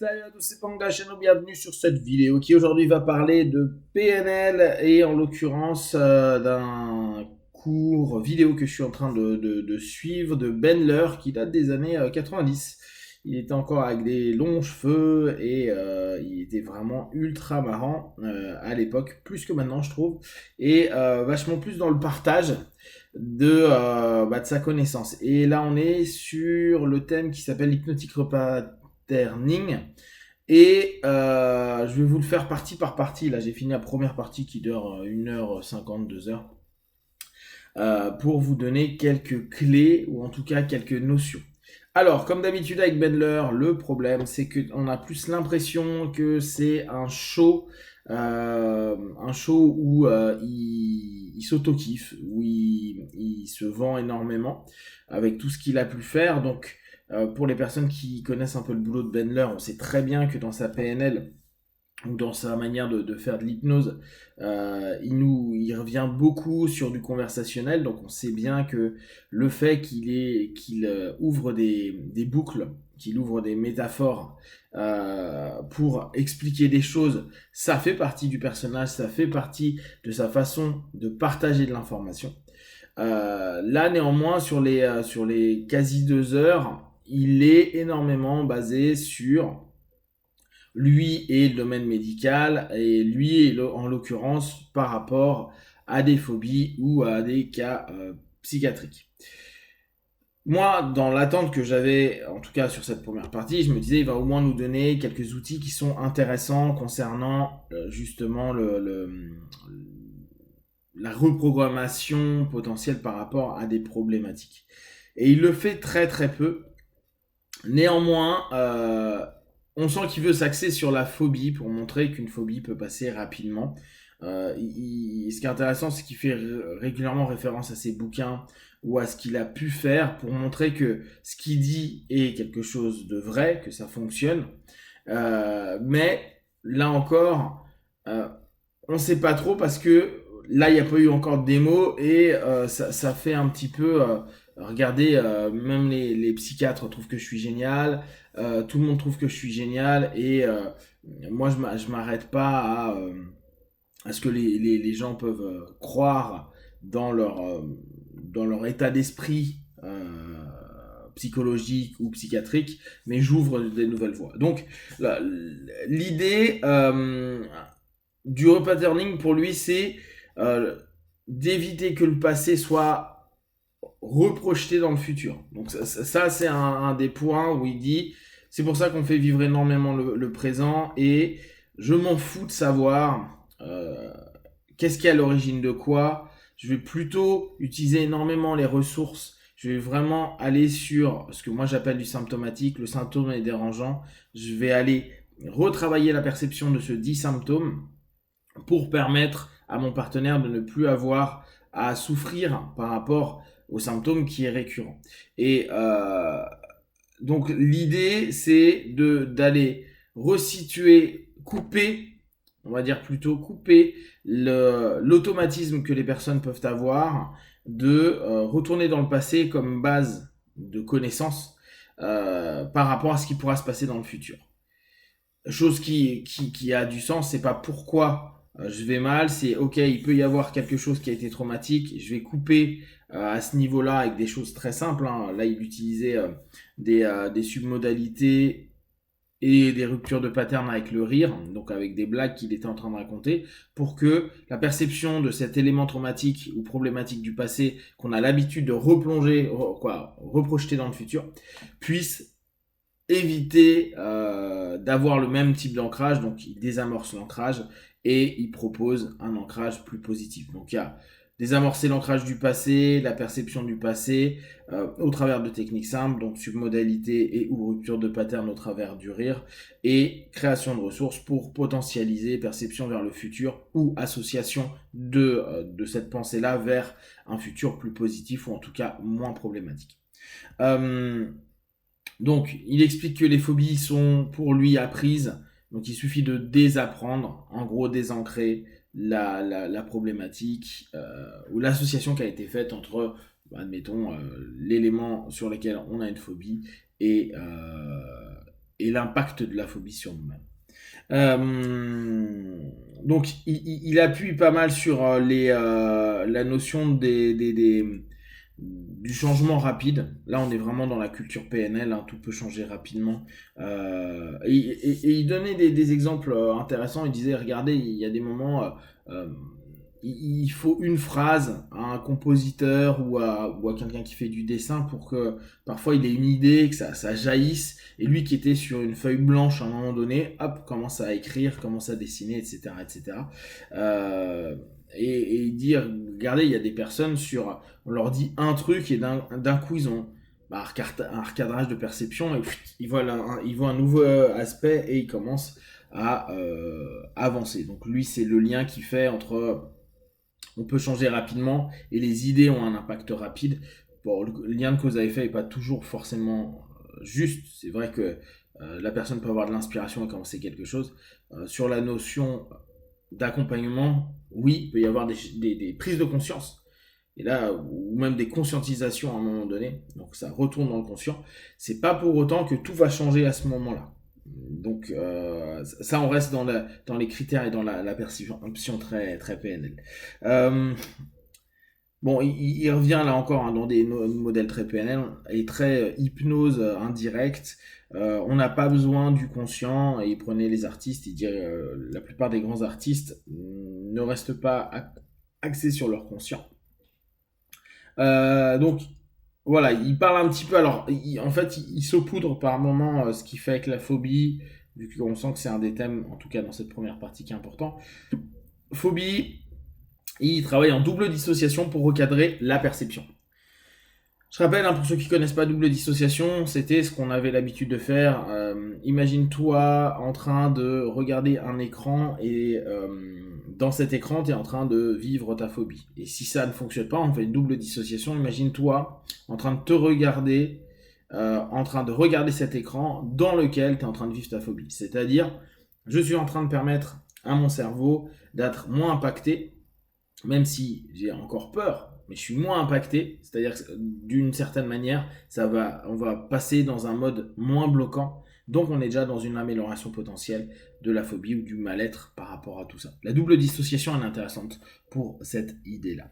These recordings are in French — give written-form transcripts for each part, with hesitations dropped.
Salut à tous, c'est Panga Channel, bienvenue sur cette vidéo qui aujourd'hui va parler de PNL et en l'occurrence d'un cours vidéo que je suis en train de suivre de Bendler qui date des années 90. Il était encore avec des longs cheveux et il était vraiment ultra marrant à l'époque, plus que maintenant je trouve, et vachement plus dans le partage de sa connaissance. Et là on est sur le thème qui s'appelle l'hypnotique patterning. Et je vais vous le faire partie par partie. Là, j'ai fini la première partie qui dure 1h50, 2h. Pour vous donner quelques clés, ou en tout cas quelques notions. Alors, comme d'habitude avec Bendler, le problème, c'est qu'on a plus l'impression que c'est un show où il s'auto-kiffe, où il se vend énormément avec tout ce qu'il a pu faire. Donc, pour les personnes qui connaissent un peu le boulot de Bendler, on sait très bien que dans sa PNL, ou dans sa manière de faire de l'hypnose, il revient beaucoup sur du conversationnel, donc on sait bien que le fait qu'il ouvre des boucles, qu'il ouvre des métaphores pour expliquer des choses, ça fait partie du personnage, ça fait partie de sa façon de partager de l'information. Là, néanmoins, sur les quasi 2 heures, il est énormément basé sur lui et le domaine médical, et lui en l'occurrence par rapport à des phobies ou à des cas psychiatriques. Moi, dans l'attente que j'avais, en tout cas sur cette première partie, je me disais, il va au moins nous donner quelques outils qui sont intéressants concernant justement la reprogrammation potentielle par rapport à des problématiques. Et il le fait très très peu. Néanmoins, on sent qu'il veut s'axer sur la phobie pour montrer qu'une phobie peut passer rapidement. Ce qui est intéressant, c'est qu'il fait régulièrement référence à ses bouquins ou à ce qu'il a pu faire pour montrer que ce qu'il dit est quelque chose de vrai, que ça fonctionne. Mais là encore, on ne sait pas trop parce que là, il n'y a pas eu encore de démo et ça fait un petit peu... regardez, même les psychiatres trouvent que je suis génial, tout le monde trouve que je suis génial et moi je m'arrête pas à ce que les gens peuvent croire dans leur état d'esprit psychologique ou psychiatrique, mais j'ouvre des nouvelles voies. Donc l'idée du repatterning pour lui, c'est d'éviter que le passé soit reprojeté dans le futur. Donc ça c'est un des points où il dit, c'est pour ça qu'on fait vivre énormément le présent et je m'en fous de savoir qu'est-ce qui est à l'origine de quoi. Je vais plutôt utiliser énormément les ressources. Je vais vraiment aller sur ce que moi j'appelle du symptomatique. Le symptôme est dérangeant. Je vais aller retravailler la perception de ce dit symptôme pour permettre à mon partenaire de ne plus avoir à souffrir par rapport au symptôme qui est récurrent. Et donc l'idée, c'est d'aller resituer, couper, on va dire plutôt couper l'automatisme que les personnes peuvent avoir de retourner dans le passé comme base de connaissance par rapport à ce qui pourra se passer dans le futur. Chose qui a du sens, c'est pas pourquoi je vais mal, c'est ok, il peut y avoir quelque chose qui a été traumatique, je vais couper à ce niveau-là avec des choses très simples. Hein. Là, il utilisait des submodalités et des ruptures de pattern avec le rire, donc avec des blagues qu'il était en train de raconter, pour que la perception de cet élément traumatique ou problématique du passé qu'on a l'habitude de reprojeter dans le futur, puisse éviter d'avoir le même type d'ancrage. Donc il désamorce l'ancrage et il propose un ancrage plus positif. Donc il y a désamorcer l'ancrage du passé, la perception du passé au travers de techniques simples, donc submodalité et ou rupture de pattern au travers du rire, et création de ressources pour potentialiser perception vers le futur ou association de cette pensée-là vers un futur plus positif ou en tout cas moins problématique. Donc, il explique que les phobies sont pour lui apprises, donc il suffit de désapprendre, en gros désancrer la problématique ou l'association qui a été faite entre, admettons, l'élément sur lequel on a une phobie et et l'impact de la phobie sur nous-mêmes. Donc, il appuie pas mal sur la notion du changement rapide. Là, on est vraiment dans la culture PNL, hein, tout peut changer rapidement. Et il donnait des exemples intéressants. Il disait, regardez, il y a des moments, il faut une phrase à un compositeur ou à quelqu'un qui fait du dessin pour que parfois il ait une idée, que ça jaillisse. Et lui qui était sur une feuille blanche à un moment donné, hop, commence à écrire, commence à dessiner, etc. etc. Et il dit, regardez, il y a des personnes on leur dit un truc et d'un coup ils ont un recadrage de perception et ils voient un nouveau aspect et ils commencent à avancer. Donc lui, c'est le lien qu'il fait entre on peut changer rapidement et les idées ont un impact rapide. Bon, le lien de cause à effet n'est pas toujours forcément juste. C'est vrai que la personne peut avoir de l'inspiration et commencer quelque chose. Sur la notion d'accompagnement, oui, il peut y avoir des prises de conscience. Et là, ou même des conscientisations à un moment donné. Donc ça retourne dans le conscient. C'est pas pour autant que tout va changer à ce moment-là. Donc ça, on reste dans les critères et dans la perception très, très PNL. Bon, il revient là encore hein, dans des modèles très PNL et très hypnose indirecte. On n'a pas besoin du conscient. Et il prenait les artistes, il dirait la plupart des grands artistes ne restent pas axés sur leur conscient. Donc voilà, il parle un petit peu. Alors, en fait, il saupoudre par moment ce qu'il fait avec la phobie, vu qu'on sent que c'est un des thèmes, en tout cas dans cette première partie, qui est important. Phobie, il travaille en double dissociation pour recadrer la perception. Je rappelle, hein, pour ceux qui ne connaissent pas double dissociation, c'était ce qu'on avait l'habitude de faire. Imagine-toi en train de regarder un écran et dans cet écran, tu es en train de vivre ta phobie. Et si ça ne fonctionne pas, on fait une double dissociation. Imagine-toi en train de te regarder, en train de regarder cet écran dans lequel tu es en train de vivre ta phobie. C'est-à-dire, je suis en train de permettre à mon cerveau d'être moins impacté, même si j'ai encore peur, mais je suis moins impacté, c'est-à-dire que d'une certaine manière, on va passer dans un mode moins bloquant, donc on est déjà dans une amélioration potentielle de la phobie ou du mal-être par rapport à tout ça. La double dissociation est intéressante pour cette idée-là.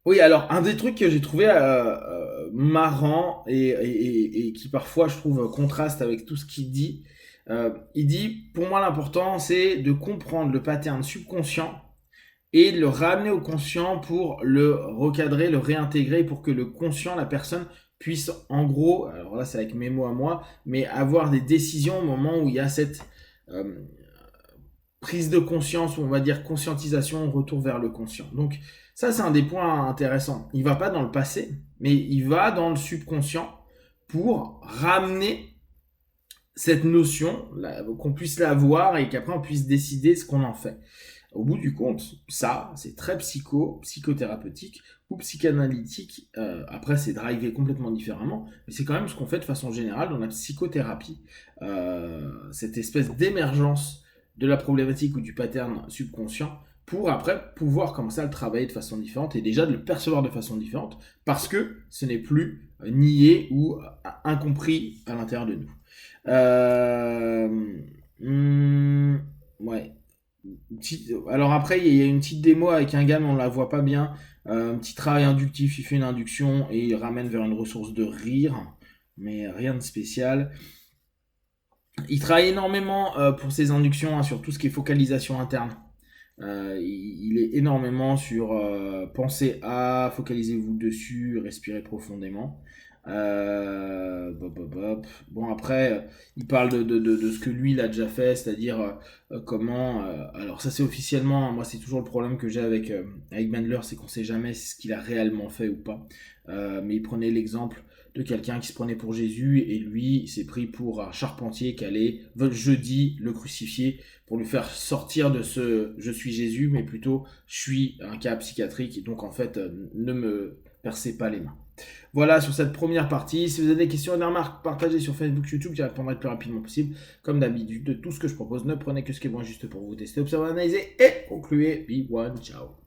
Oui, alors un des trucs que j'ai trouvé marrant et qui parfois je trouve contraste avec tout ce qu'il dit, il dit, pour moi l'important c'est de comprendre le pattern subconscient et de le ramener au conscient pour le recadrer, le réintégrer pour que le conscient, la personne, puisse en gros, alors là c'est avec mes mots à moi, mais avoir des décisions au moment où il y a cette prise de conscience, ou on va dire conscientisation, retour vers le conscient. Donc ça c'est un des points intéressants. Il va pas dans le passé, mais il va dans le subconscient pour ramener cette notion, qu'on puisse la voir et qu'après on puisse décider ce qu'on en fait. Au bout du compte, ça, c'est très psychothérapeutique ou psychanalytique. Après, c'est drivé complètement différemment, mais c'est quand même ce qu'on fait de façon générale dans la psychothérapie. Cette espèce d'émergence de la problématique ou du pattern subconscient pour après pouvoir commencer à le travailler de façon différente et déjà de le percevoir de façon différente parce que ce n'est plus nié ou incompris à l'intérieur de nous. Ouais. Alors après, il y a une petite démo avec un gars, mais on la voit pas bien. Un petit travail inductif, il fait une induction et il ramène vers une ressource de rire, mais rien de spécial. Il travaille énormément pour ses inductions hein, sur tout ce qui est focalisation interne. Il est énormément sur pensez à, focalisez-vous dessus, respirez profondément. Bon après, il parle de ce que lui il a déjà fait, c'est-à-dire comment. Alors ça c'est officiellement, moi c'est toujours le problème que j'ai avec Bandler, c'est qu'on sait jamais ce qu'il a réellement fait ou pas. Mais il prenait l'exemple de quelqu'un qui se prenait pour Jésus et lui il s'est pris pour un charpentier qui allait jeudi le crucifier pour lui faire sortir de ce je suis Jésus, mais plutôt je suis un cas psychiatrique et donc en fait ne me percez pas les mains. Voilà sur cette première partie. Si vous avez des questions et des remarques, partagez sur Facebook, YouTube, j'y répondrai le plus rapidement possible. Comme d'habitude, de tout ce que je propose, ne prenez que ce qui est bon juste pour vous tester, observer, analyser et concluez. Be one, ciao.